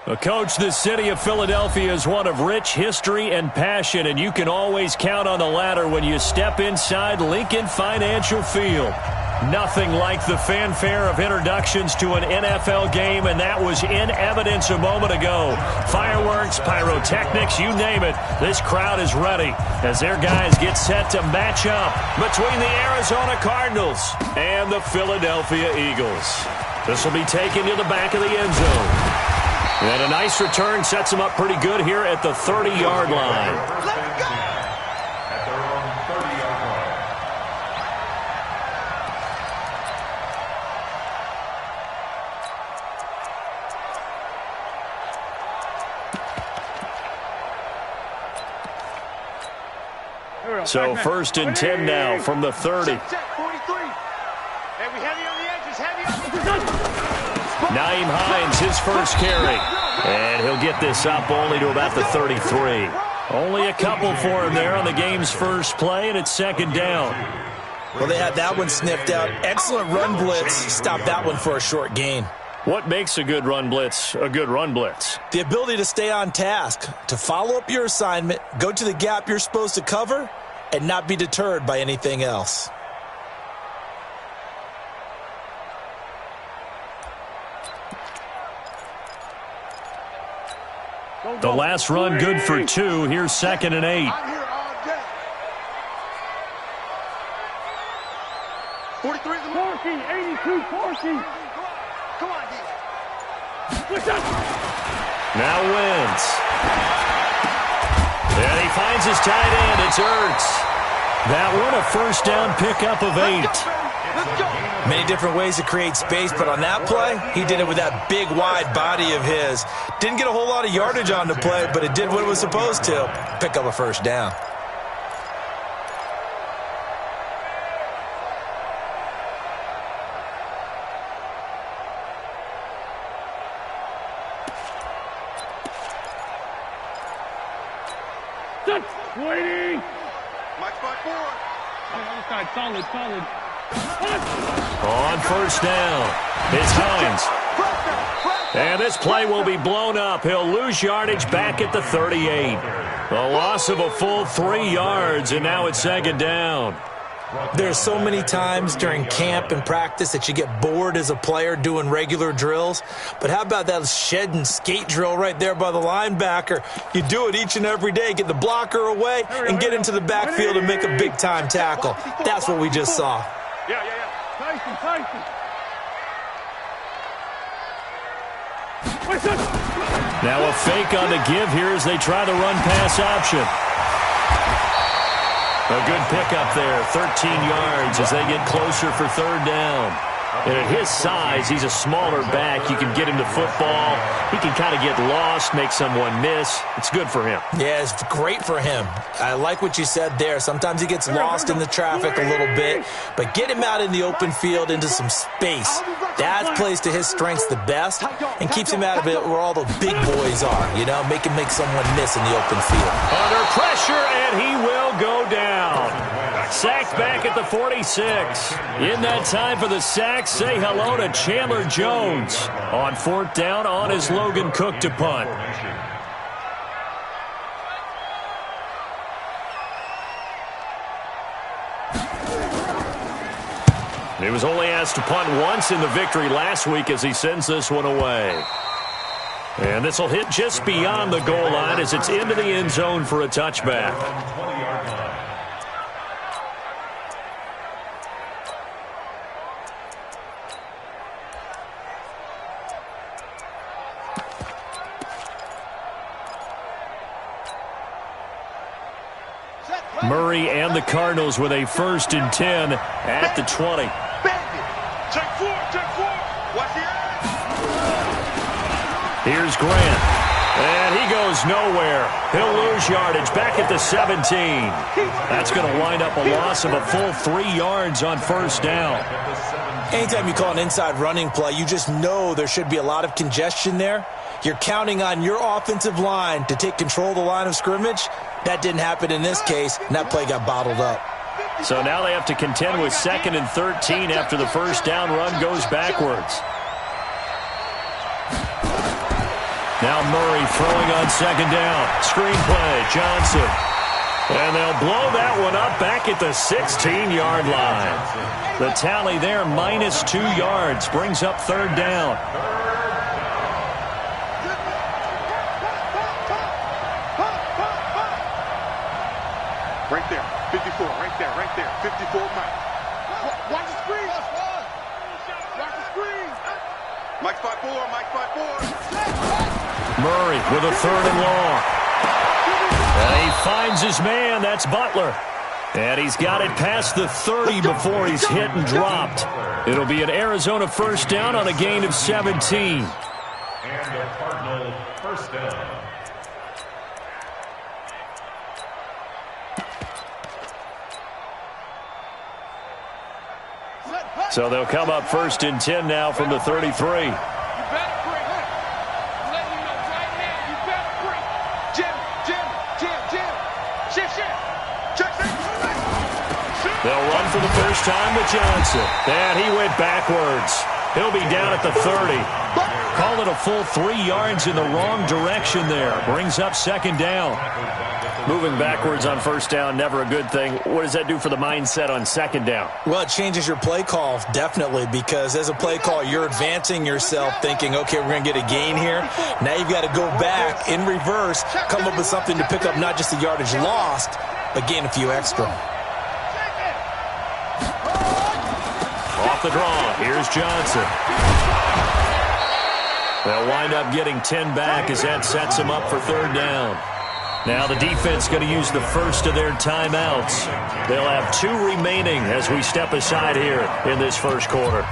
Well, Coach, the city of Philadelphia is one of rich history and passion, and you can always count on the latter when you step inside Lincoln Financial Field. Nothing like the fanfare of introductions to an NFL game, and that was in evidence a moment ago. Fireworks, pyrotechnics, you name it. This crowd is ready as their guys get set to match up between the Arizona Cardinals and the Philadelphia Eagles. This will be taken to the back of the end zone. And a nice return sets them up pretty good here at the 30-yard line. Let's go! At their own 30-yard line. So 1st and 10 now from the 30. Check, 43. Heavy on the edges, heavy on the edges. Naeem Hines, his first carry. And he'll get this up only to about the 33. Only a couple for him there on the game's first play, and it's 2nd down. Well, they had that one sniffed out. Excellent run blitz. Stopped that one for a short gain. What makes a good run blitz a good run blitz? The ability to stay on task, to follow up your assignment, go to the gap you're supposed to cover, and not be deterred by anything else. The last run good for 2. Here's 2nd and 8. I'm here all day. 43 is the 40, 82, 40. Come on, D. Now wins. And he finds his tight end. It's Ertz. That one a first down pickup of 8. Let's go. Many different ways to create space, but on that play, he did it with that big, wide body of his. Didn't get a whole lot of yardage on the play, but it did what it was supposed to. Pick up a first down. Waiting. Mike spot forward. Other side, solid. On first down, it's Hines. And this play will be blown up. He'll lose yardage back at the 38. A loss of a full 3 yards, and now it's 2nd down. There's so many times during camp and practice that you get bored as a player doing regular drills. But how about that shed and skate drill right there by the linebacker? You do it each and every day. Get the blocker away and get into the backfield and make a big-time tackle. That's what we just saw. Yeah. Tyson. Now a fake on the give here as they try the run-pass option. A good pickup there, 13 yards as they get closer for 3rd down. And at his size, he's a smaller back. You can get him to football. He can kind of get lost, make someone miss. It's good for him. Yeah, it's great for him. I like what you said there. Sometimes he gets lost in the traffic a little bit, but get him out in the open field into some space. That plays to his strengths the best and keeps him out of it where all the big boys are, make him make someone miss in the open field. Under pressure, and he will go down. Sacked back at the 46. In that time for the sack, say hello to Chandler Jones. On 4th down on his Logan Cook to punt. He was only asked to punt once in the victory last week as he sends this one away. And this will hit just beyond the goal line as it's into the end zone for a touchback. Murray and the Cardinals with a 1st and 10 at the 20. Check 4. Watch the edge. Here's Grant. And he goes nowhere. He'll lose yardage back at the 17. That's going to wind up a loss of a full 3 yards on 1st down. Anytime you call an inside running play, you just know there should be a lot of congestion there. You're counting on your offensive line to take control of the line of scrimmage. That didn't happen in this case, and that play got bottled up. So now they have to contend with 2nd and 13 after the first down run goes backwards. Now Murray throwing on second down. Screenplay, Johnson. And they'll blow that one up back at the 16-yard line. The tally there, -2 yards, brings up third down. Right there, 54, right there, 54, Mike. Watch the screen. Watch the screen. Mike 5-4, Mike 5-4. Murray with a third and long. And he finds his man. That's Butler. And he's got it past the 30 before he's hit and dropped. It'll be an Arizona first down on a gain of 17. And the Cardinals first down. So they'll come up first and 10 now from the 33. They'll run for the first time with Johnson. And he went backwards. He'll be down at the 30. Call it a full 3 yards in the wrong direction there. Brings up second down. Moving backwards on first down, never a good thing. What does that do for the mindset on second down? Well, it changes your play call, definitely, because as a play call, you're advancing yourself thinking, okay, we're going to get a gain here. Now you've got to go back in reverse, come up with something to pick up not just the yardage lost, but gain a few extra. Off the draw, here's Johnson. They'll wind up getting 10 back as that sets them up for third down. Now the defense going to use the first of their timeouts. They'll have 2 remaining as we step aside here in this first quarter.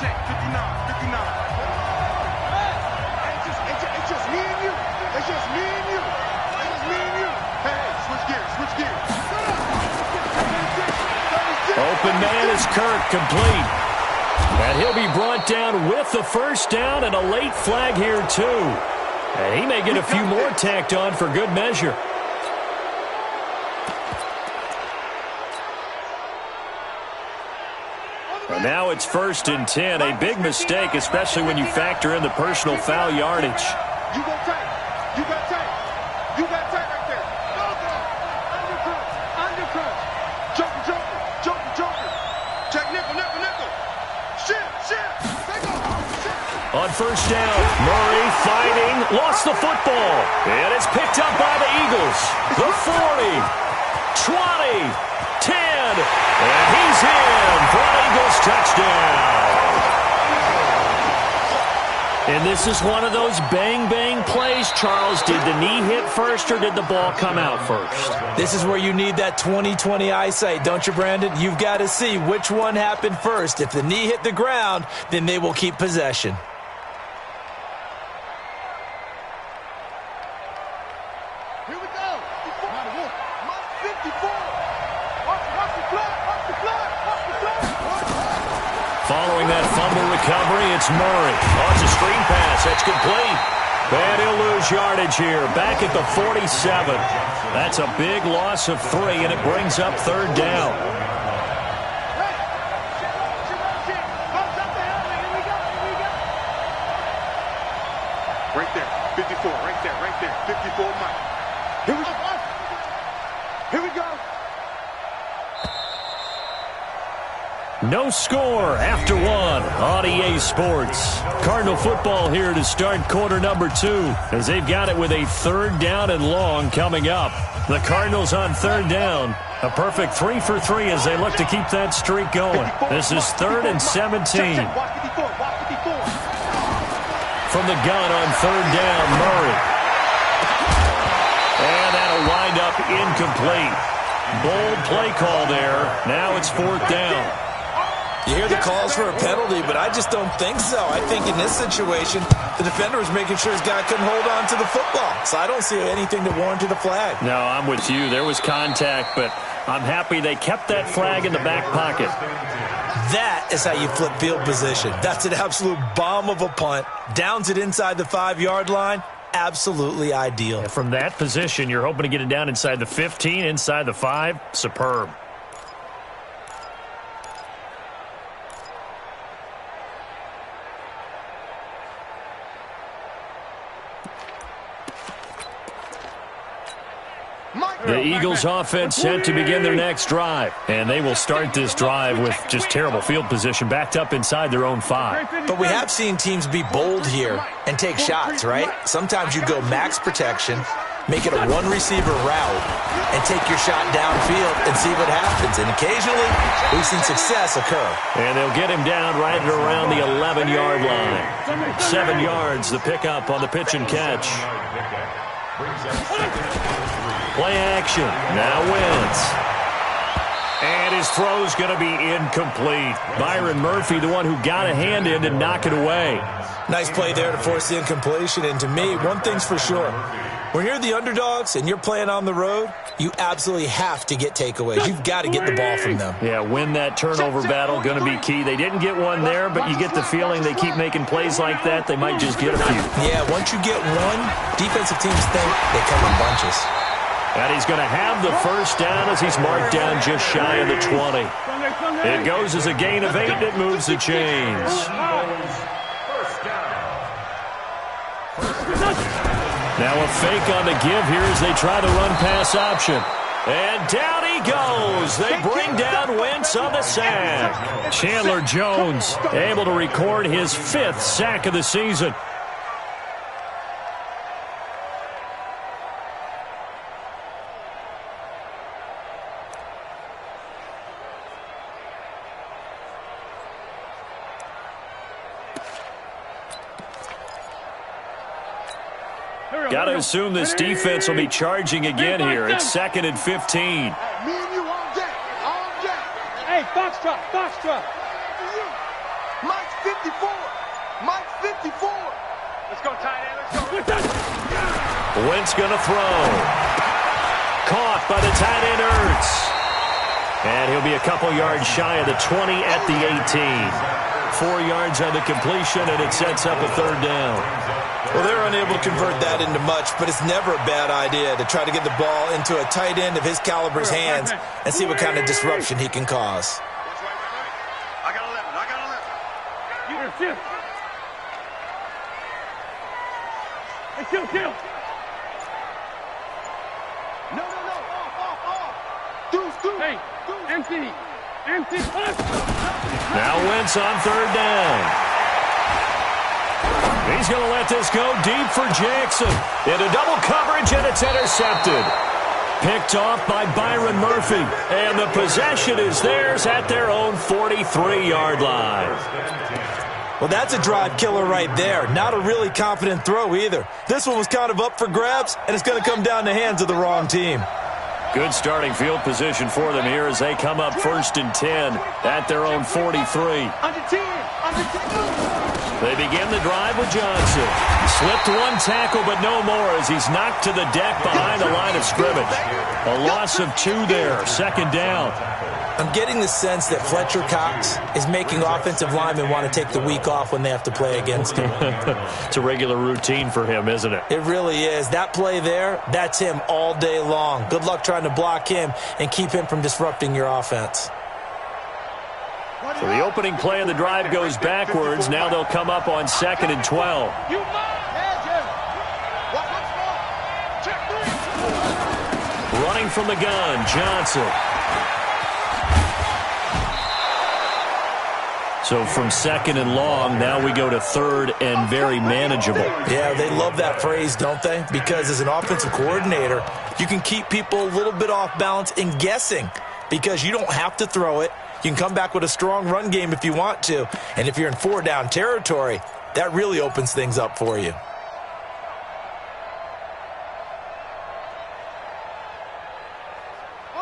Check, 59. It's just me and you. It's just me and you. Hey, switch gears. Open man is Kirk, complete. And he'll be brought down with the first down and a late flag here too. And he may get a few more tacked on for good measure. And now it's first and 10. A big mistake, especially when you factor in the personal foul yardage. You got tight right there. Undercut. Joker. Check nickel. Shit. On first down, Murray fighting, lost the football. And it's picked up by the Eagles. The 40, 20, 10, and he's in for an Eagles touchdown. And this is one of those bang plays, Charles. Did the knee hit first or did the ball come out first? This is where you need that 20/20 eyesight, don't you, Brandon? You've got to see which one happened first. If the knee hit the ground, then they will keep possession. Here we go. 54. Watch the clock. Following that fumble recovery, it's Murray. Launches a screen pass. That's complete. And he'll lose yardage here. Back at the 47. That's a big loss of 3, and it brings up third down. Right there. 54. Right there. 54, Mike. Here we go. No score after 1 on EA Sports. Cardinal football here to start quarter number 2 as they've got it with a third down and long coming up. The Cardinals on third down. A perfect 3 for 3 as they look to keep that streak going. This is 3rd and 17. From the gun on third down, Murray. And that'll wind up incomplete. Bold play call there. Now it's 4th down. You hear the calls for a penalty, but I just don't think so. I think in this situation, the defender was making sure his guy couldn't hold on to the football. So I don't see anything that warranted a flag. No, I'm with you. There was contact, but I'm happy they kept that flag in the back pocket. That is how you flip field position. That's an absolute bomb of a punt. Downs it inside the 5-yard line. Absolutely ideal. From that position, you're hoping to get it down inside the 15, inside the 5. Superb. The Eagles offense set to begin their next drive. And they will start this drive with just terrible field position, backed up inside their own 5. But we have seen teams be bold here and take shots, right? Sometimes you go max protection, make it a one-receiver route, and take your shot downfield and see what happens. And occasionally, we've seen success occur. And they'll get him down right at around the 11-yard line. 7 yards, the pickup on the pitch and catch. Play action. Now Wentz. And his throw's going to be incomplete. Byron Murphy, the one who got a hand in to knock it away. Nice play there to force the incompletion. And to me, one thing's for sure. When you're the underdogs and you're playing on the road, you absolutely have to get takeaways. You've got to get the ball from them. Yeah, win that turnover battle, going to be key. They didn't get one there, but you get the feeling they keep making plays like that, they might just get a few. Yeah, once you get one, defensive teams think they come in bunches. And he's going to have the first down as he's marked down just shy of the 20. It goes as a gain of 8, and it moves the chains. Now a fake on the give here as they try the run-pass option. And down he goes. They bring down Wentz on the sack. Chandler Jones able to record his 5th sack of the season. Got to assume this defense will be charging again here. It's 2nd and 15. Me and you all day. All day. Hey, Foxtrot, Foxtrot. Mike's 54. Mike's 54. Let's go, tight end. Let's go. Wentz going to throw. Caught by the tight end Ertz. And he'll be a couple yards shy of the 20 at the 18. 4 yards on the completion, and it sets up a 3rd down. Well, they're unable to convert that into much, but it's never a bad idea to try to get the ball into a tight end of his caliber's hands and see what kind of disruption he can cause. I got 11. I got 11. Here. Hey, kill. No. Off. Deuce. Hey, empty. Now Wentz on 3rd down. He's going to let this go deep for Jackson. Into double coverage, and it's intercepted. Picked off by Byron Murphy. And the possession is theirs at their own 43-yard line. Well, that's a drive killer right there. Not a really confident throw either. This one was kind of up for grabs, and it's going to come down the hands of the wrong team. Good starting field position for them here as they come up 1st and 10 at their own 43. Under 10. They begin the drive with Johnson. Slipped one tackle, but no more as he's knocked to the deck behind the line of scrimmage. A loss of 2 there, 2nd down. I'm getting the sense that Fletcher Cox is making offensive linemen want to take the week off when they have to play against him. It's a regular routine for him, isn't it? It really is. That play there, that's him all day long. Good luck trying to block him and keep him from disrupting your offense. So the opening play of the drive goes backwards. Now they'll come up on 2nd and 12. Running from the gun, Johnson. So from 2nd and long, now we go to 3rd and very manageable. Yeah, they love that phrase, don't they? Because as an offensive coordinator, you can keep people a little bit off balance and guessing because you don't have to throw it. You can come back with a strong run game if you want to. And if you're in 4-down territory, that really opens things up for you.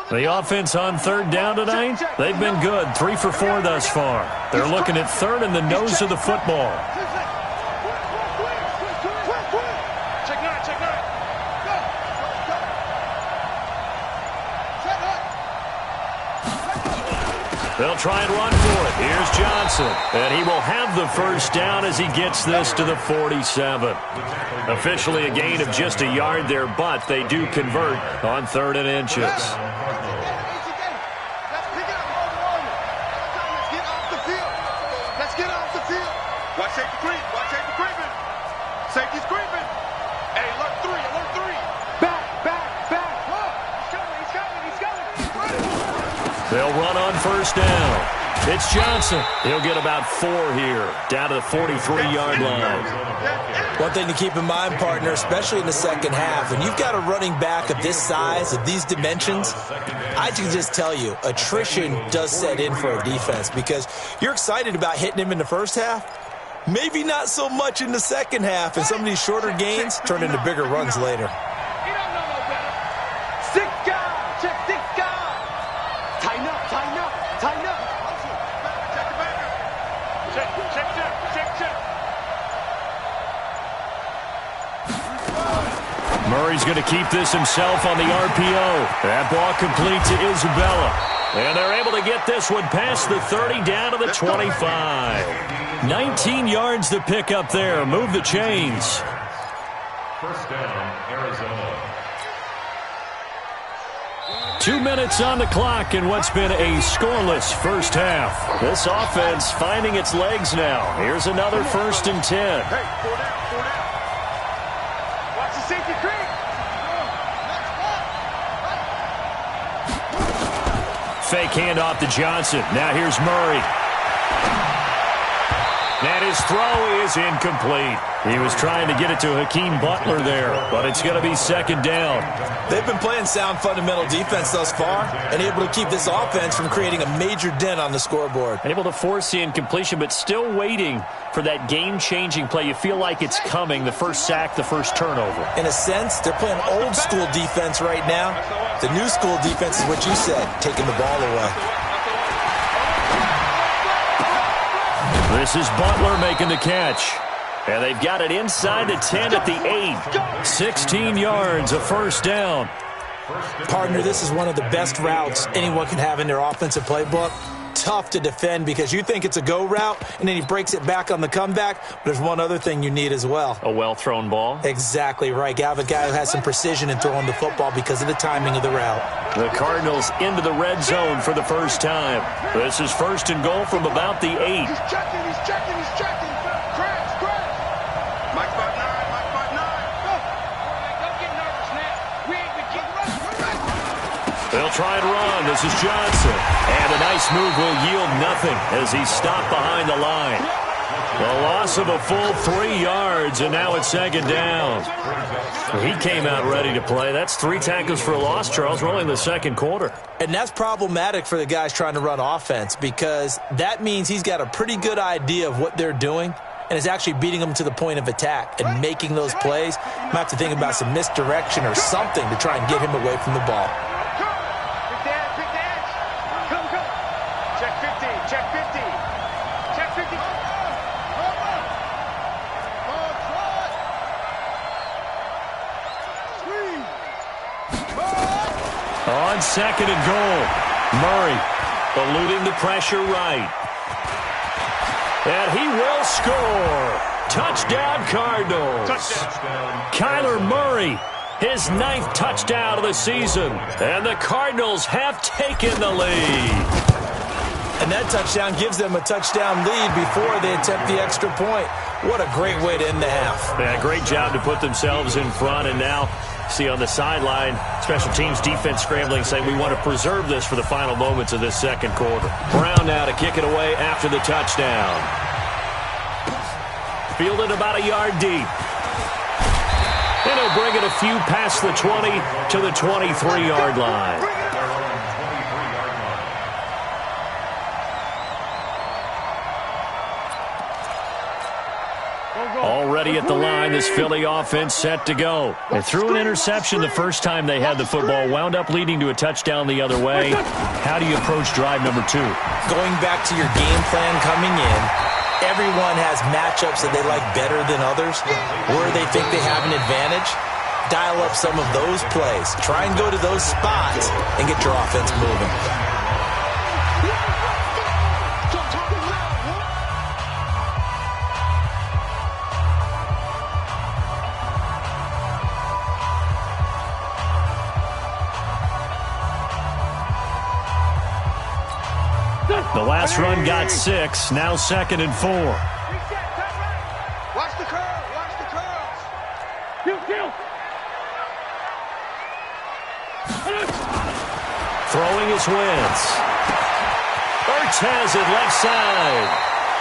The offense on 3rd down tonight, they've been good. 3 for 4 thus far. They're looking at 3rd and the nose of the football. They'll try and run for it. Here's Johnson. And he will have the first down as he gets this to the 47. Officially a gain of just a yard there, but they do convert on 3rd and inches. Let's get off the field. Watch safety creep. Watch safety creeping. Safety's creeping. Hey, alert 3. Back. They'll run on first down. It's Johnson. He'll get about 4 here, down to the 43-yard line. One thing to keep in mind, partner, especially in the second half, when you've got a running back of this size, of these dimensions, I can just tell you, attrition does set in for a defense because you're excited about hitting him in the first half. Maybe not so much in the second half, and some of these shorter gains turn into bigger runs later. He don't know no better. Sick guy. Check sick guy. Tighten up, tighten up, tighten up. Check the back up. Check, check, check, check, check. Murray's going to keep this himself on the RPO. That ball complete to Isabella. And they're able to get this one past the 30 down to the 25. 19 yards to pick up there. Move the chains. First down, Arizona. 2 minutes on the clock in what's been a scoreless first half. This offense finding its legs now. Here's another 1st and 10. Hey, 4 down, 4 down. Watch the safety creek. Fake handoff to Johnson. Now here's Murray. And his throw is incomplete. He was trying to get it to Hakeem Butler there, but it's going to be 2nd down. They've been playing sound fundamental defense thus far and able to keep this offense from creating a major dent on the scoreboard. Able to force the incompletion, but still waiting for that game-changing play. You feel like it's coming, the first sack, the first turnover. In a sense, they're playing old school defense right now. The new school defense is what you said, taking the ball away. This is Butler making the catch. And they've got it inside the 10 at the 8. 16 yards, a 1st down. Partner, this is one of the best routes anyone can have in their offensive playbook. Tough to defend because you think it's a go route, and then he breaks it back on the comeback. But there's one other thing you need as well. A well-thrown ball. Exactly right. You have a guy who has some precision in throwing the football because of the timing of the route. The Cardinals into the red zone for the first time. This is 1st and goal from about the 8. He's checking, he's checking, he's checking. Crash, crash. Mike 5'9", Mike 5'9". Go. Don't get nervous, man. We ain't been getting They'll try and run. This is Johnson. And a nice move will yield nothing as he's stopped behind the line. The loss of a full 3 yards, and now it's 2nd down. He came out ready to play. That's 3 tackles for a loss, Charles. We're only in the 2nd quarter. And that's problematic for the guys trying to run offense because that means he's got a pretty good idea of what they're doing and is actually beating them to the point of attack and making those plays. Might have to think about some misdirection or something to try and get him away from the ball. Big dance. Come, come. Check 50, check 50. Check 50. On 2nd and goal, Murray eluding the pressure right. And he will score. Touchdown, Cardinals. Touchdown. Kyler Murray, his 9th touchdown of the season. And the Cardinals have taken the lead. And that touchdown gives them a touchdown lead before they attempt the extra point. What a great way to end the half. Yeah, great job to put themselves in front. And now, see on the sideline, special teams defense scrambling, saying we want to preserve this for the final moments of this 2nd quarter. Brown now to kick it away after the touchdown. Fielded about a yard deep. And he'll bring it a few past the 20 to the 23-yard line. Already at the line, this Philly offense set to go. They threw an interception the first time they had the football, wound up leading to a touchdown the other way. How do you approach drive number 2? Going back to your game plan coming in, everyone has matchups that they like better than others, where they think they have an advantage. Dial up some of those plays. Try and go to those spots and get your offense moving. The last run got 6, now 2nd and 4. Watch the curl, watch the curls. Throwing his Wentz. Ertz has it left side.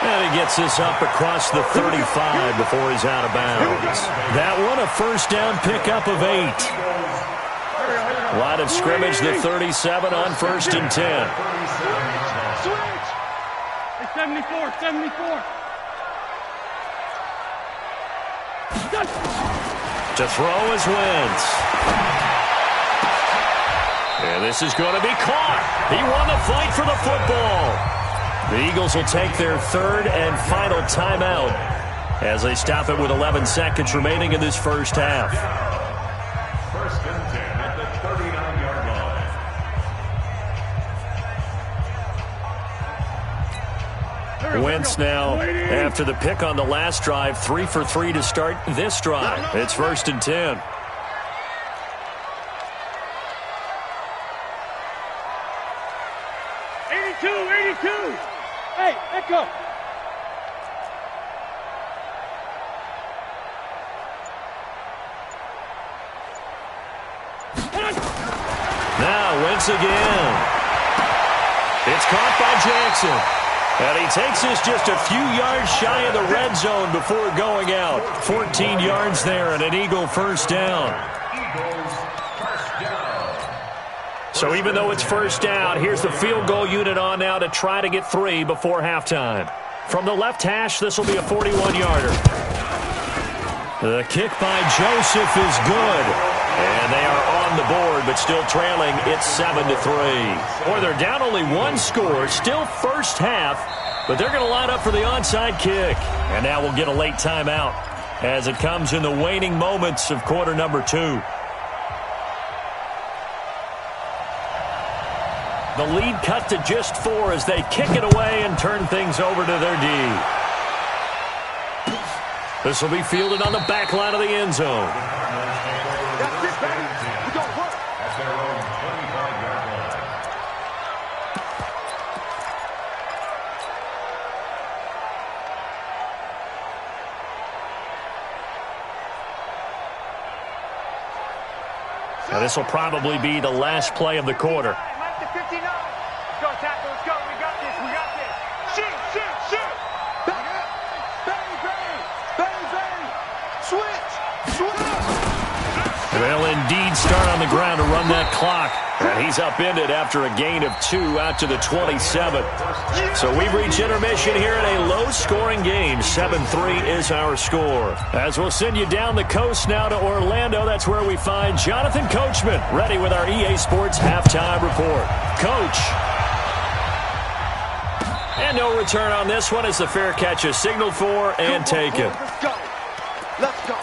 And he gets this up across the 35 before he's out of bounds. That one a first down pickup of 8. Line of scrimmage, the 37 on 1st and 10. Switch! Hey, 74, 74. To throw is Wentz. And this is going to be caught. He won the fight for the football. The Eagles will take their 3rd and final timeout as they stop it with 11 seconds remaining in this first half. 1st and 10 at the 39-yard line. Wentz now, after the pick on the last drive, 3 for 3 to start this drive. It's 1st and 10. Hey, Echo. Now Wentz again. It's caught by Jackson. And he takes this just a few yards shy of the red zone before going out. 14 yards there and an Eagle first down. So even though it's first down, here's the field goal unit on now to try to get 3 before halftime. From the left hash, this will be a 41-yarder. The kick by Joseph is good. And they are on the board, but still trailing. It's 7-3. Or they're down only 1 score, still first half, but they're going to line up for the onside kick. And now we'll get a late timeout as it comes in the waning moments of quarter number 2. The lead cut to just 4 as they kick it away and turn things over to their D. This will be fielded on the back line of the end zone. That's it, baby. We don't work. At their own 25-yard line. Now this will probably be the last play of the quarter. Mike to 59. Let's go, tackle. Let's go. We got this. We got this. Shoot, shoot, shoot. Back up. Bang, bang. Bang, bang. Switch. Switch. They'll indeed start on the ground to run that clock. And he's upended after a gain of 2 out to the 27. So we've reached intermission here in a low-scoring game. 7-3 is our score. As we'll send you down the coast now to Orlando, that's where we find Jonathan Coachman, ready with our EA Sports halftime report. Coach. And no return on this one as the fair catch is signaled for and taken. Let's go. Let's go.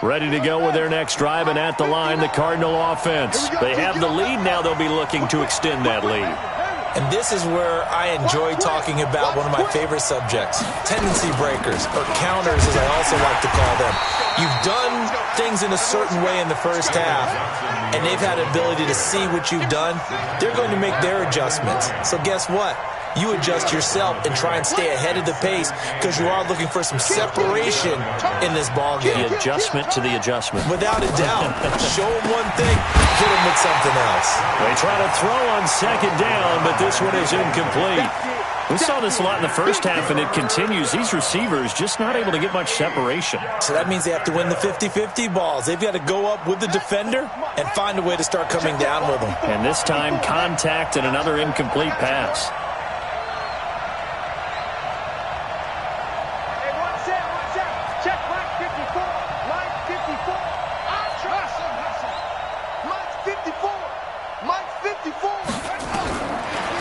Ready to go with their next drive, and at the line, the Cardinal offense. They have the lead. Now they'll be looking to extend that lead. And this is where I enjoy talking about one of my favorite subjects, tendency breakers, or counters as I also like to call them. You've done things in a certain way in the first half, and they've had the ability to see what you've done. They're going to make their adjustments. So guess what? You adjust yourself and try and stay ahead of the pace because you are looking for some separation in this ball game. The adjustment to the adjustment. Without a doubt. Show them one thing, hit them with something else. They try to throw on second down, but this one is incomplete. We saw this a lot in the first half, and it continues. These receivers just not able to get much separation. So that means they have to win the 50-50 balls. They've got to go up with the defender and find a way to start coming down with them. And this time, contact and another incomplete pass.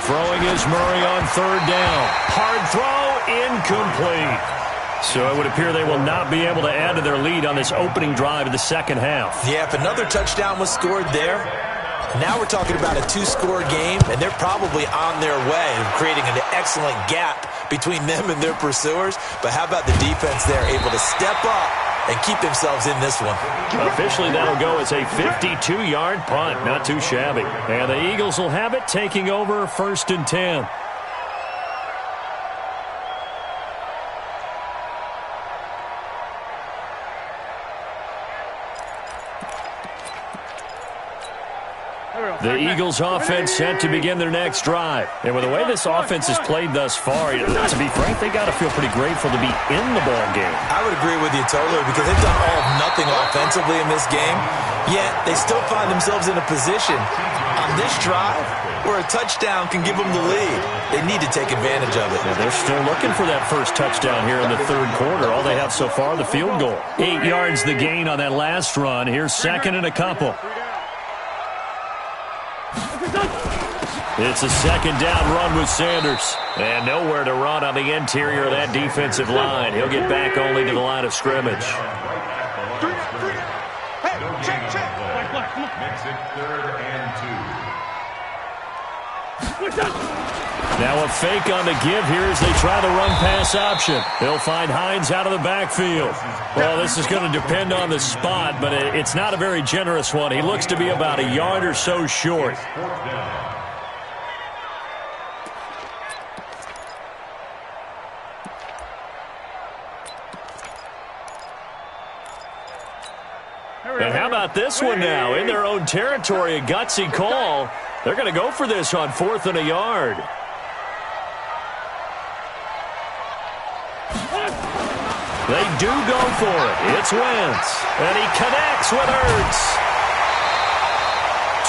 Throwing is Murray on third down. Hard throw, incomplete. So it would appear they will not be able to add to their lead on this opening drive of the second half. Yeah, if another touchdown was scored there, now we're talking about a 2-score game, and they're probably on their way of creating an excellent gap between them and their pursuers. But how about the defense there, able to step up and keep themselves in this one? Officially, that'll go as a 52-yard punt. Not too shabby. And the Eagles will have it, taking over 1st and 10. The Eagles offense set to begin their next drive. And with the way this offense has played thus far, to be frank, they got to feel pretty grateful to be in the ball game. I would agree with you totally because they've done all of nothing offensively in this game, yet they still find themselves in a position on this drive where a touchdown can give them the lead. They need to take advantage of it. Yeah, they're still looking for that first touchdown here in the third quarter. All they have so far, the field goal. 8 yards the gain on that last run. Here's second and a couple. It's a second down run with Sanders. And nowhere to run on the interior of that defensive line. He'll get back only to the line of scrimmage. Makes it 3rd and 2. Now a fake on the give here as they try the run-pass option. They'll find Hines out of the backfield. Well, this is going to depend on the spot, but it's not a very generous one. He looks to be about a yard or so short. And how about this one now? In their own territory, a gutsy call. They're going to go for this on 4th and a yard. They do go for it. It's Wentz. And he connects with Ertz.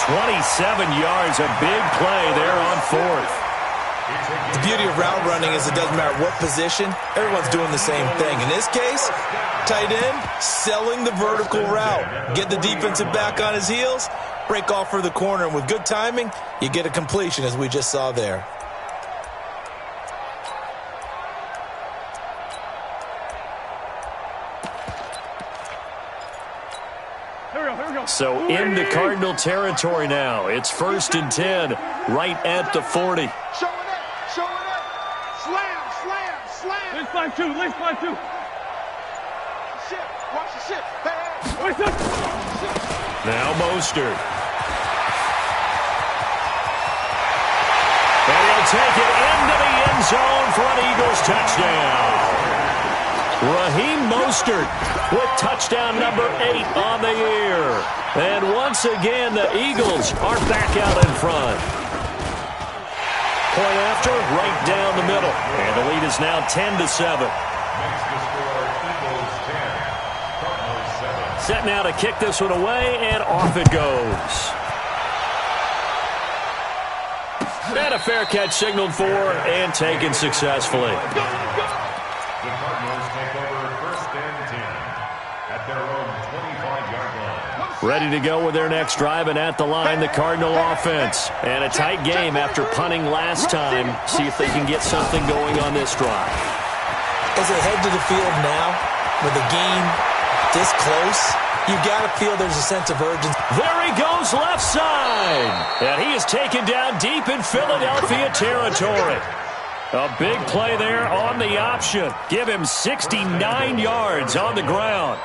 27 yards, a big play there on 4th. The beauty of route running is it doesn't matter what position, everyone's doing the same thing. In this case, tight end, selling the vertical route. Get the defensive back on his heels, break off for the corner, and with good timing, you get a completion as we just saw there. So into Cardinal territory now. It's 1st and 10, right at the 40. Show it up, show it up. Slam, slam, slam. Let's 5-2, let's 5-2. Ship, watch the ship. Hey, Now Mostert. And he'll take it into the end zone for an Eagles touchdown. Raheem Mostert with touchdown number 8 on the year. And once again, the Eagles are back out in front. Point after, right down the middle. And the lead is now 10-7. Makes the score Eagles 10, Cardinals 7. Set now to kick this one away, and off it goes. And a fair catch signaled for and taken successfully. The Cardinals take over 1st and 10 at their own 25-yard line. Ready to go with their next drive, and at the line, the Cardinal offense. And a tight game after punting last time. See if they can get something going on this drive. As they head to the field now, with the game this close, you got to feel there's a sense of urgency. There he goes, left side. And he is taken down deep in Philadelphia territory. A big play there on the option. Give him 69 yards on the ground.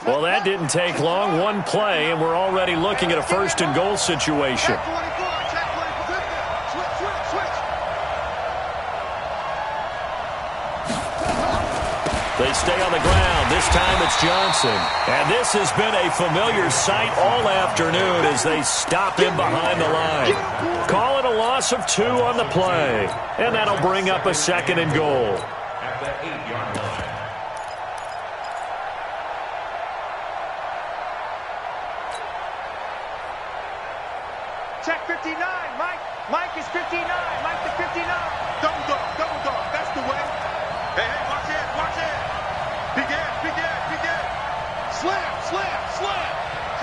Well, that didn't take long. One play, and we're already looking at a 1st and goal situation. They stay on the ground. This time it's Johnson. And this has been a familiar sight all afternoon as they stop him behind the line. Call it a loss of 2 on the play. And that'll bring up a 2nd and goal. At the 8-yard line. check 59, Mike. Mike is 59. Mike to 59. Double dog, double dog. That's the way. Hey, hey, watch it, watch it. Big ass, big ass, big ass. Slam, slam, slam.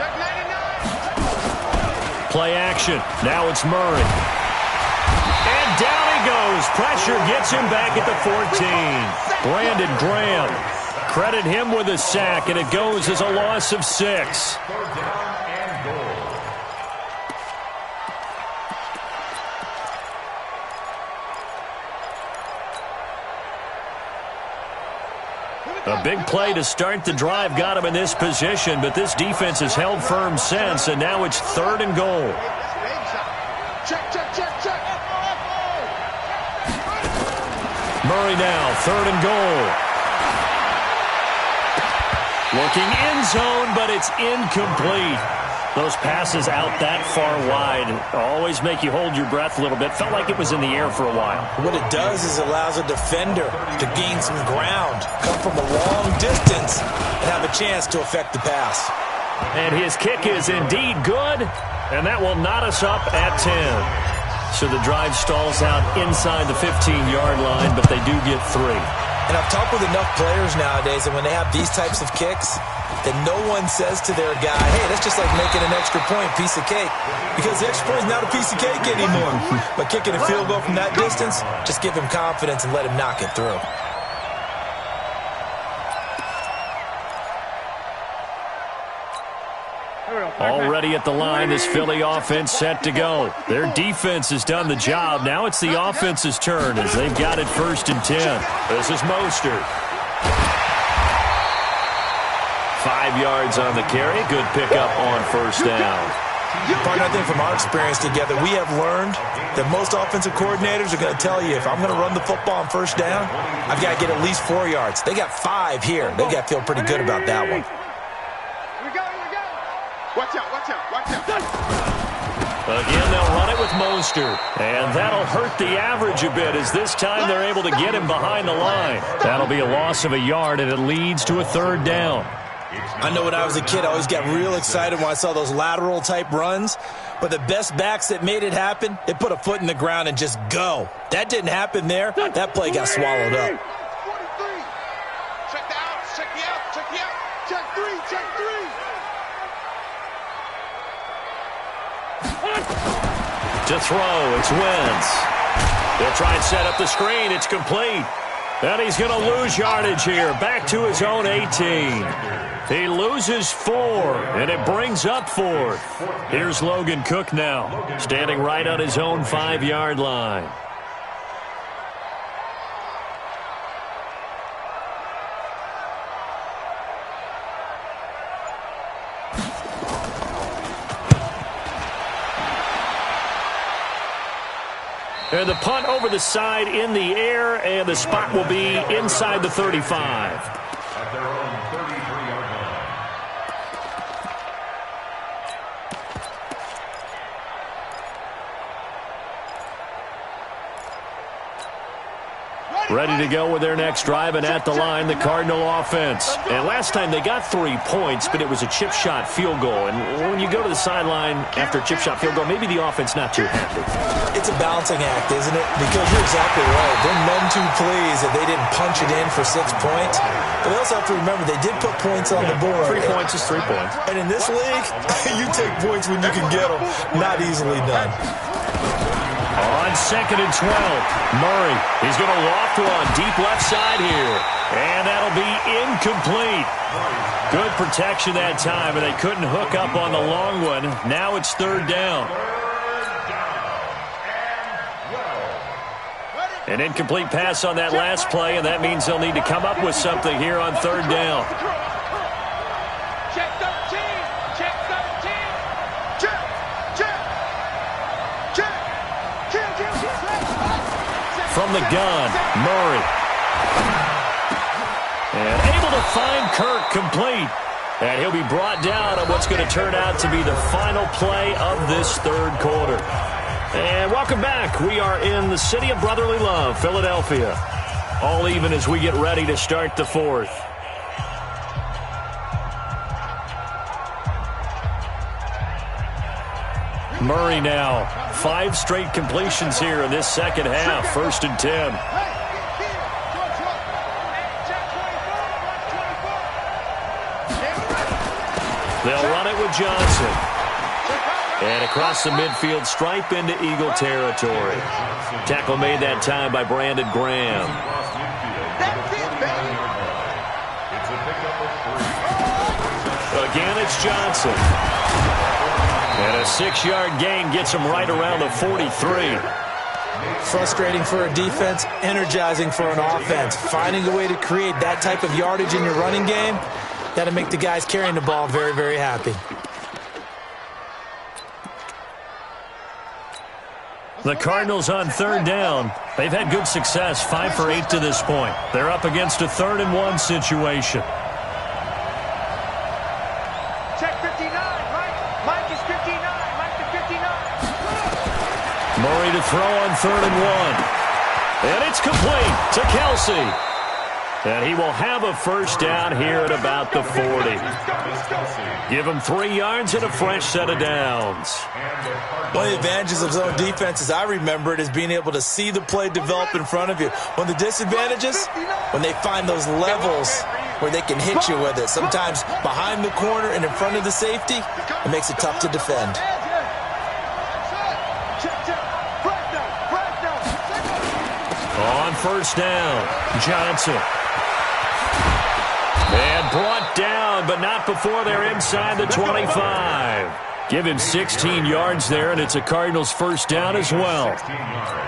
Check 99. Play action. Now it's Murray. And down he goes. Pressure gets him back at the 14. Brandon Graham. Credit him with a sack, and it goes as a loss of 6. Third down and goal. A big play to start the drive got him in this position, but this defense has held firm since, and now it's 3rd and goal. Check, check, check, check. Murray now, 3rd and goal. Looking end zone, but it's incomplete. Those passes out that far wide always make you hold your breath a little bit. Felt like it was in the air for a while. What it does is it allows a defender to gain some ground, come from a long distance, and have a chance to affect the pass. And his kick is indeed good, and that will knot us up at 10. So the drive stalls out inside the 15-yard line, but they do get 3. And I've talked with enough players nowadays, and when they have these types of kicks, then no one says to their guy, hey, that's just like making an extra point, piece of cake. Because the extra point is not a piece of cake anymore. But kicking a field goal from that distance, just give him confidence and let him knock it through. Already at the line, this Philly offense set to go. Their defense has done the job. Now it's the offense's turn as they've got it 1st and 10. This is Mostert. 5 yards on the carry. Good pickup on 1st down. Partner, I think from our experience together, we have learned that most offensive coordinators are going to tell you, if I'm going to run the football on 1st down, I've got to get at least 4 yards. They got 5 here. They got to feel pretty good about that one. Watch out, watch out, watch out. Again, they'll run it with Mostert. And that'll hurt the average a bit as this time they're able to get him behind the line. That'll be a loss of a yard, and it leads to a 3rd down. I know when I was a kid, I always got real excited when I saw those lateral-type runs. But the best backs that made it happen, they put a foot in the ground and just go. That didn't happen there. That play got swallowed up. 43. Check the outs, check the out, check the out. Check 3, check 3. To throw, it's Wentz. They'll try and set up the screen. It's complete. And he's going to lose yardage here. Back to his own 18. He loses 4, and it brings up 4th. Here's Logan Cook now, standing right on his own 5-yard line. And the punt over the side in the air, and the spot will be inside the 35. At their own 33-yard line. Ready to go with their next drive, and at the line, the Cardinal offense. And last time they got 3 points, but it was a chip shot field goal. And when you go to the sideline after a chip shot field goal, maybe the offense not too happy. It's a balancing act, isn't it? Because you're exactly right. They're none too pleased that they didn't punch it in for 6 points. But they also have to remember they did put points on the board. 3 points is 3 points. And in this league, you take points when you can get them. Not easily done. On 2nd and 12, Murray. He's going to loft one deep left side here. And that'll be incomplete. Good protection that time, and they couldn't hook up on the long one. Now it's 3rd down. An incomplete pass on that last play, and that means they'll need to come up with something here on 3rd down. Check 13, check 13. Check, check, check. Kill. From the gun, Murray. And able to find Kirk complete. And he'll be brought down on what's going to turn out to be the final play of this 3rd quarter. And welcome back. We are in the city of brotherly love, Philadelphia. All even as we get ready to start the 4th. Murray now. 5 straight completions here in this second half. 1st and 10. They'll run it with Johnson. And across the midfield, stripe into Eagle territory. Tackle made that time by Brandon Graham. Again, it's Johnson. And a 6-yard gain gets him right around the 43. Frustrating for a defense, energizing for an offense. Finding a way to create that type of yardage in your running game, that'll make the guys carrying the ball very, very happy. The Cardinals on third down. They've had good success, 5 for 8 to this point. They're up against a 3rd and 1 situation. Check 59, Mike. Mike is 59. Mike to 59. Murray to throw on 3rd and 1. And it's complete to Kelsey. And he will have a first down here at about the 40. Give him 3 yards and a fresh set of downs. One of the advantages of zone defense, as I remember it, is being able to see the play develop in front of you. One of the disadvantages, when they find those levels where they can hit you with it. Sometimes behind the corner and in front of the safety, it makes it tough to defend. On first down, Johnson. And brought down, but not before they're inside the 25. Give him 16 yards there, and it's a Cardinals first down as well.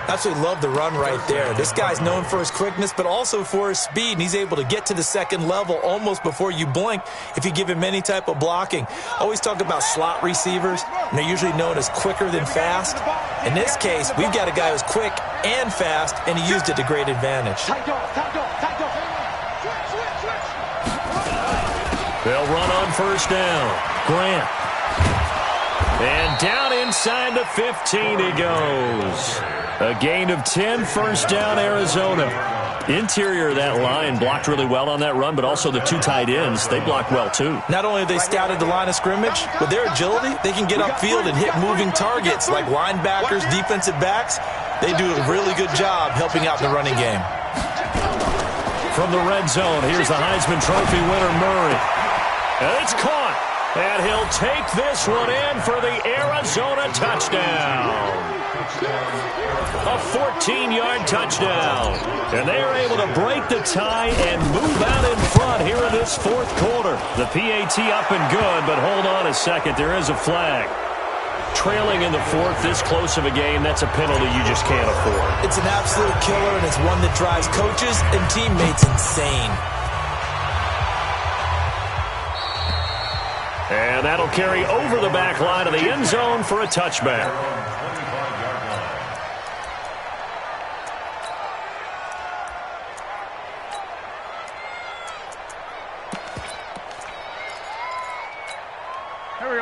Absolutely love the run right there. This guy's known for his quickness, but also for his speed, and he's able to get to the second level almost before you blink if you give him any type of blocking. I always talk about slot receivers, and they're usually known as quicker than fast. In this case, we've got a guy who's quick and fast, and he used it to great advantage. They'll run on first down. Grant. And down inside the 15 he goes. A gain of 10, first down, Arizona. Interior of that line blocked really well on that run, but also the 2 tight ends, they blocked well too. Not only have they scouted the line of scrimmage, with their agility, they can get upfield and hit moving targets like linebackers, defensive backs. They do a really good job helping out the running game. From the red zone, here's the Heisman Trophy winner, Murray. And it's caught. And he'll take this one in for the Arizona touchdown. A 14-yard touchdown. And they are able to break the tie and move out in front here in this 4th quarter. The PAT up and good, but hold on a second. There is a flag. Trailing in the 4th, this close of a game, that's a penalty you just can't afford. It's an absolute killer, and it's one that drives coaches and teammates insane. And that'll carry over the back line of the end zone for a touchback.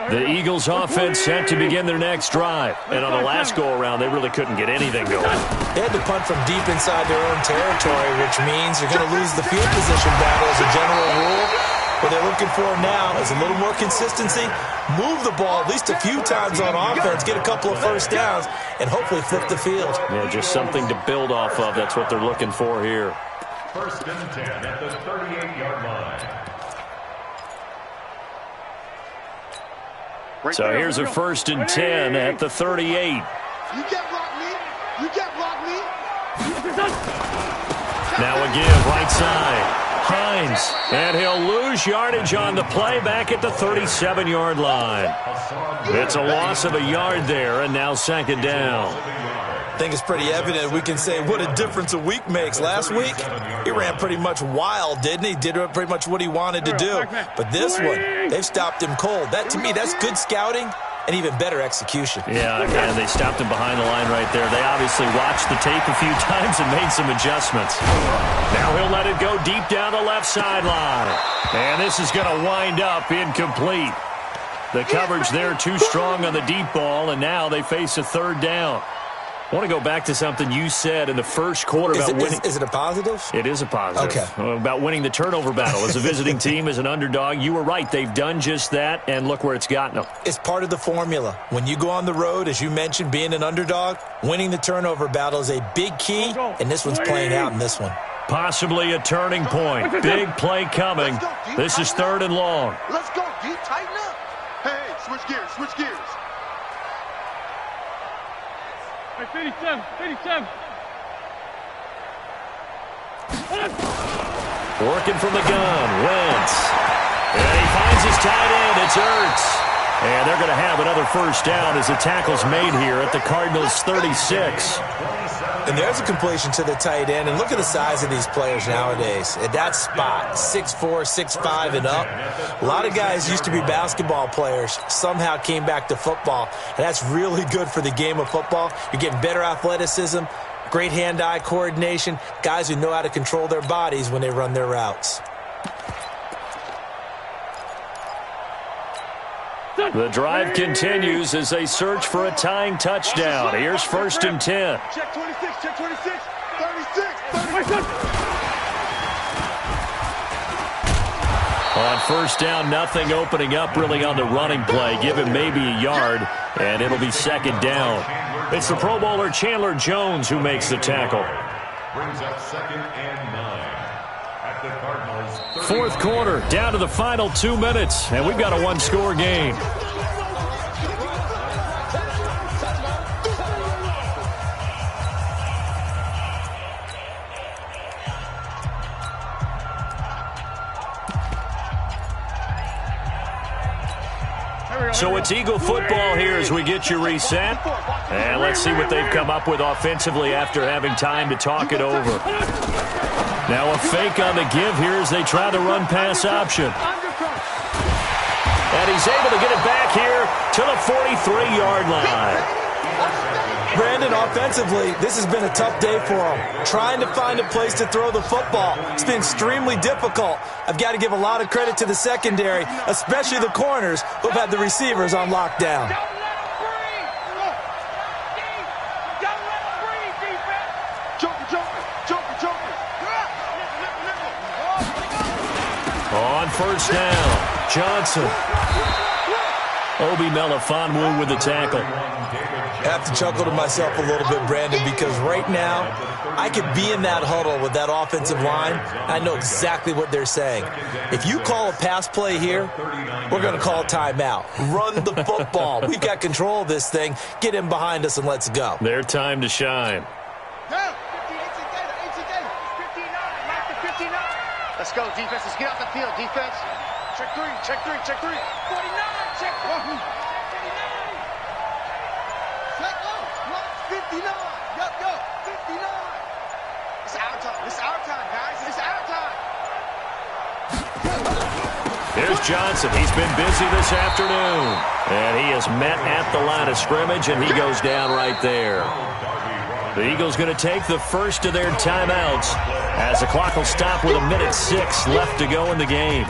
The Eagles offense set to begin their next drive. And on the last go-around, they really couldn't get anything going. They had to punt from deep inside their own territory, which means you're going to lose the field position battle as a general rule. What they're looking for now is a little more consistency, move the ball at least a few times on offense, get a couple of first downs, and hopefully flip the field. Yeah, just something to build off of. That's what they're looking for here. First and 10 at the 38-yard line. So here's a first and 10 at the 38. You can't block me. You can't block me. Now a give, right side. Hines, and he'll lose yardage on the play back at the 37-yard line. It's a loss of a yard there, and now 2nd down. I think it's pretty evident. We can say what a difference a week makes. Last week, he ran pretty much wild, didn't he? Did pretty much what he wanted to do. But this one, they've stopped him cold. That, to me, that's good scouting and even better execution. Yeah, and they stopped him behind the line right there. They obviously watched the tape a few times and made some adjustments. Now he'll let it go deep down the left sideline. And this is going to wind up incomplete. The coverage there too strong on the deep ball, and now they face a 3rd down. I want to go back to something you said in the first quarter about winning. Is it a positive? It is a positive. Okay. About winning the turnover battle. As a visiting team, as an underdog, you were right. They've done just that, and look where it's gotten them. It's part of the formula. When you go on the road, as you mentioned, being an underdog, winning the turnover battle is a big key, and this one's playing out in this one. Possibly a turning point. Big play coming. This is 3rd and long. Let's go, D. Tighten up. Hey, switch gears, switch gears. 37, 37. Working from the gun, Wentz. And he finds his tight end. It's Ertz. And they're going to have another first down as the tackle's made here at the Cardinals' 36. And there's a completion to the tight end. And look at the size of these players nowadays. At that spot, 6'4", 6'5", and up. A lot of guys used to be basketball players, somehow came back to football. And that's really good for the game of football. You're getting better athleticism, great hand-eye coordination, guys who know how to control their bodies when they run their routes. The drive continues as they search for a tying touchdown. Here's 1st and 10. Check 26, check 26, 36. On first down, nothing opening up really on the running play. Give him maybe a yard, and it'll be 2nd down. It's the Pro Bowler Chandler Jones who makes the tackle. Brings up 2nd and 9 at the Cardinals. 4th quarter, down to the final 2 minutes, and we've got a one-score game. So it's Eagle football here as we get you reset. And let's see what they've come up with offensively after having time to talk it over. Now a fake on the give here as they try the run-pass option. And he's able to get it back here to the 43-yard line. Brandon, offensively, this has been a tough day for him. Trying to find a place to throw the football. It's been extremely difficult. I've got to give a lot of credit to the secondary, especially the corners who have had the receivers on lockdown. On first down, Johnson. Obi Melifonwu with the tackle. I have to chuckle to myself a little bit, Brandon, because right now I could be in that huddle with that offensive line. I know exactly what they're saying. If you call a pass play here, we're going to call a timeout. Run the football. We've got control of this thing. Get in behind us and let's go. Their time to shine. Let's go, defense. Let's get off the field, defense. Check 3, check 3, check 3. 49, check 1. 59. Yo, 59. It's our time. It's our time, guys. It's our time. Here's Johnson. He's been busy this afternoon. And he is met at the line of scrimmage, and he goes down right there. The Eagles going to take the first of their timeouts as the clock will stop with 1:06 left to go in the game.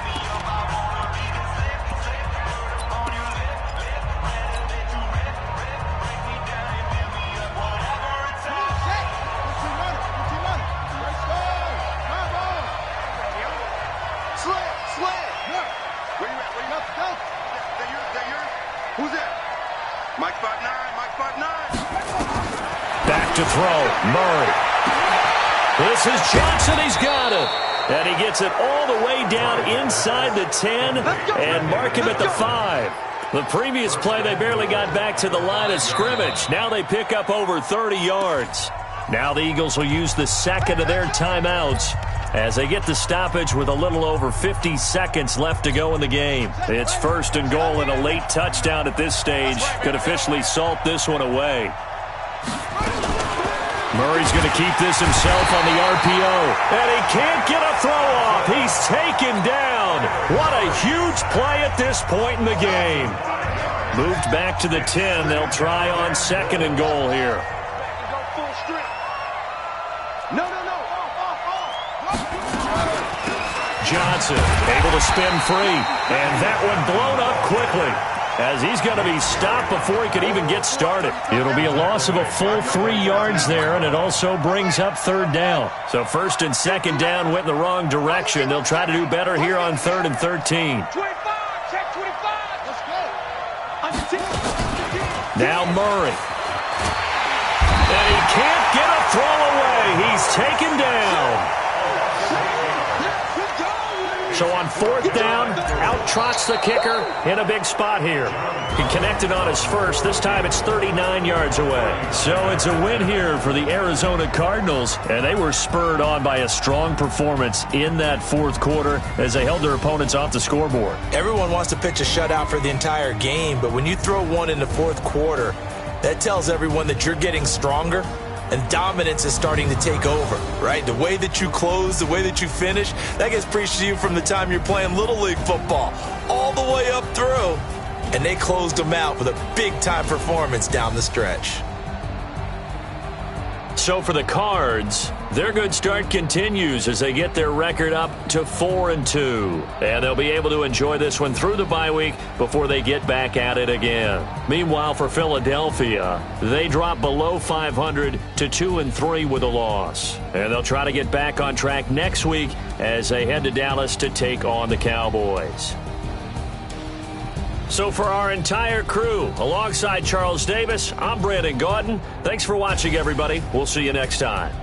To throw, Murray. This is Johnson, he's got it. And he gets it all the way down inside the 10 and mark him at the 5. The previous play, they barely got back to the line of scrimmage. Now they pick up over 30 yards. Now the Eagles will use the second of their timeouts as they get the stoppage with a little over 50 seconds left to go in the game. It's 1st and goal, and a late touchdown at this stage could officially salt this one away. Murray's going to keep this himself on the RPO. And he can't get a throw off. He's taken down. What a huge play at this point in the game. Moved back to the 10. They'll try on 2nd and goal here. Johnson able to spin free. And that one blown up quickly, as he's going to be stopped before he could even get started. It'll be a loss of a full 3 yards there, and it also brings up 3rd down. So 1st and 2nd down went in the wrong direction. They'll try to do better here on 3rd and 13. 25, check 25. Let's go. Now Murray. And he can't get a throw away. He's taken down. So on fourth down, out trots the kicker in a big spot here. He connected on his first. This time it's 39 yards away. So it's a win here for the Arizona Cardinals, and they were spurred on by a strong performance in that fourth quarter as they held their opponents off the scoreboard. Everyone wants to pitch a shutout for the entire game, but when you throw one in the fourth quarter, that tells everyone that you're getting stronger and dominance is starting to take over, right? The way that you close, the way that you finish, that gets preached to you from the time you're playing Little League football all the way up through. And they closed them out with a big-time performance down the stretch. So for the Cards, their good start continues as they get their record up to 4-2. And they'll be able to enjoy this one through the bye week before they get back at it again. Meanwhile, for Philadelphia, they drop below 500 to 2-3 with a loss. And they'll try to get back on track next week as they head to Dallas to take on the Cowboys. So for our entire crew, alongside Charles Davis, I'm Brandon Gaudin. Thanks for watching, everybody. We'll see you next time.